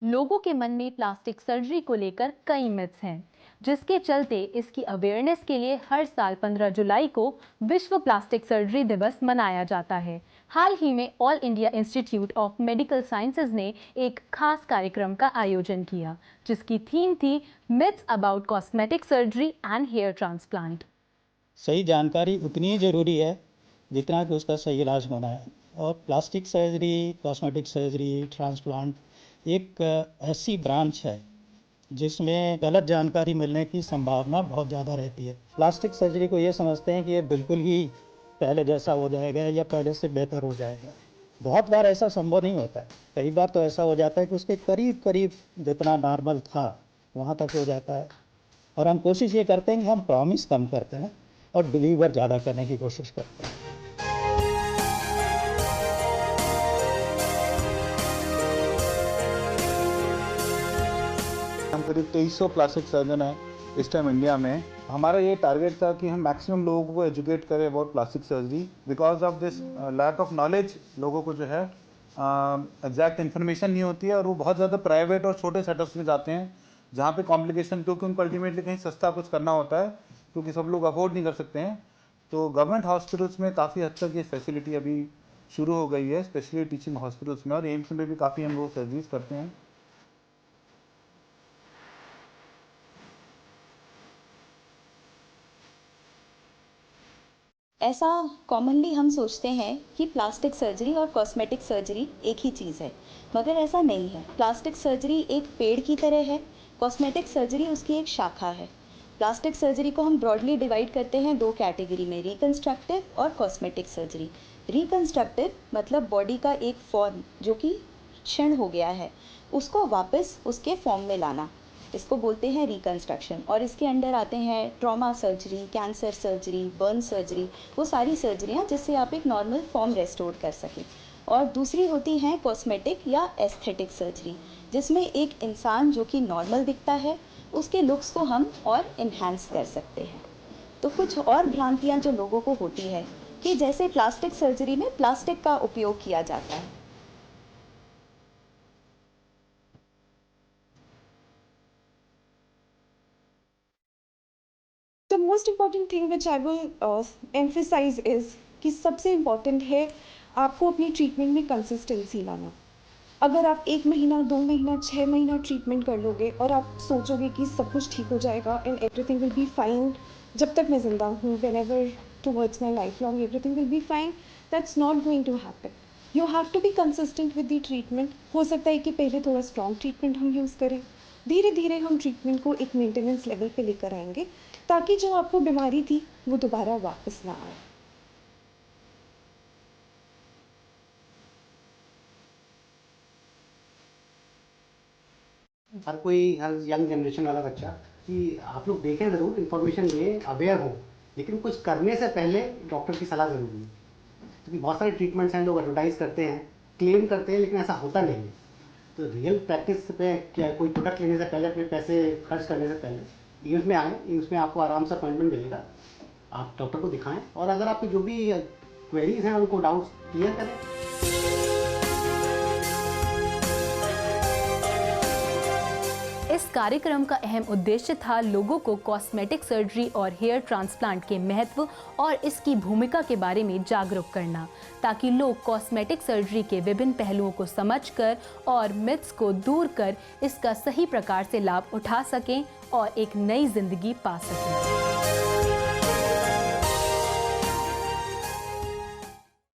लोगों के मन में प्लास्टिक सर्जरी को लेकर कई मिथ्स हैं, जिसके चलते इसकी अवेयरनेस के लिए हर साल 15 जुलाई को विश्व प्लास्टिक सर्जरी दिवस मनाया जाता है। हाल ही में all India institute of medical sciences ने एक खास कार्यक्रम का आयोजन किया, जिसकी थीम थी myths about cosmetic surgery and hair transplant. सही जानकारी उतनी ही ज़रूरी है जितना कि उसका सही इलाज होना है। और plastic surgery, cosmetic surgery, transplant एक ऐसी ब्रांच है जिसमें गलत जानकारी मिलने की संभावना बहुत ज़्यादा रहती है। प्लास्टिक सर्जरी को ये समझते हैं कि ये बिल्कुल ही पहले जैसा हो जाएगा या पहले से बेहतर हो जाएगा। बहुत बार ऐसा संभव नहीं होता है। कई बार तो ऐसा हो जाता है कि उसके करीब करीब जितना नॉर्मल था वहाँ तक हो जाता है। और हम कोशिश ये करते हैं कि हम प्रॉमिस कम करते हैं और डिलीवर ज़्यादा करने की कोशिश करते हैं। हम करीब 2300 प्लास्टिक सर्जन हैं इस टाइम इंडिया में। हमारा ये टारगेट था कि हम मैक्सिमम लोगों को एजुकेट करें about plastic surgery. Because of this lack of knowledge लोगों को जो है एग्जैक्ट इन्फॉर्मेशन नहीं होती है और वो बहुत ज़्यादा प्राइवेट और छोटे सेटअप्स में जाते हैं जहाँ पे कॉम्प्लिकेशन, क्योंकि उनको अल्टीमेटली कहीं सस्ता कुछ करना होता है क्योंकि सब लोग अफोर्ड नहीं कर सकते हैं। तो गवर्नमेंट हॉस्पिटल्स में काफ़ी हद तक ये फैसिलिटी अभी शुरू हो गई है, स्पेशली टीचिंग हॉस्पिटल्स में, और एम्स में भी काफ़ी हम लोग सर्जरीज करते हैं। ऐसा कॉमनली हम सोचते हैं कि प्लास्टिक सर्जरी और कॉस्मेटिक सर्जरी एक ही चीज़ है, मगर ऐसा नहीं है। प्लास्टिक सर्जरी एक पेड़ की तरह है, कॉस्मेटिक सर्जरी उसकी एक शाखा है। प्लास्टिक सर्जरी को हम ब्रॉडली डिवाइड करते हैं दो कैटेगरी में, रिकंस्ट्रक्टिव और कॉस्मेटिक सर्जरी। रिकंस्ट्रक्टिव मतलब बॉडी का एक फॉर्म जो कि क्षण हो गया है, उसको वापस उसके फॉर्म में लाना, इसको बोलते हैं रिकंस्ट्रक्शन। और इसके अंडर आते हैं trauma surgery, cancer surgery, burn surgery, वो सारी सर्जरियाँ जिससे आप एक नॉर्मल फॉर्म रेस्टोर कर सकें। और दूसरी होती हैं कॉस्मेटिक या एस्थेटिक सर्जरी, जिसमें एक इंसान जो कि नॉर्मल दिखता है उसके लुक्स को हम और इन्हांस कर सकते हैं। तो कुछ और भ्रांतियाँ जो लोगों को होती है कि जैसे प्लास्टिक सर्जरी में प्लास्टिक का उपयोग किया जाता है। The most important thing which I will emphasize is कि सबसे इम्पॉर्टेंट है आपको अपनी ट्रीटमेंट में कंसिस्टेंसी लाना। अगर आप 1 महीना, 2 महीना, 6 महीना ट्रीटमेंट कर लोगे और आप सोचोगे कि सब कुछ ठीक हो जाएगा and everything will be fine, जब तक मैं ज़िंदा हूँ, whenever towards my life long everything will be fine, that's not going to happen. You have to be consistent with the treatment. हो सकता है कि पहले थोड़ा स्ट्रॉन्ग ट्रीटमेंट हम यूज़ करें, धीरे धीरे हम ट्रीटमेंट को एक मेंटेनेंस लेवल पे लेकर आएंगे ताकि जो आपको बीमारी थी वो दोबारा वापस ना आए। हर कोई, हर यंग जनरेशन वाला बच्चा कि आप लोग देखें ज़रूर, इन्फॉर्मेशन लें, अवेयर हो, लेकिन कुछ करने से पहले डॉक्टर की सलाह ज़रूरी है। क्योंकि बहुत सारे ट्रीटमेंट्स हैं, लोग एडवर्टाइज करते हैं, क्लेम करते हैं, लेकिन ऐसा होता नहीं है। तो रियल प्रैक्टिस पे क्या, कोई प्रोडक्ट लेने से पहले, अपने पैसे खर्च करने से पहले एम्स में आएँ। एम्स में आपको आराम से अपॉइंटमेंट मिलेगा, आप डॉक्टर को दिखाएँ और अगर आपकी जो भी क्वेरीज हैं उनको डाउट्स क्लियर करें। इस कार्यक्रम का अहम उद्देश्य था लोगों को कॉस्मेटिक सर्जरी और हेयर ट्रांसप्लांट के महत्व और इसकी भूमिका के बारे में जागरूक करना, ताकि लोग कॉस्मेटिक सर्जरी के विभिन्न पहलुओं को समझकर और मिथ्स को दूर कर इसका सही प्रकार से लाभ उठा सकें और एक नई जिंदगी पा सकें।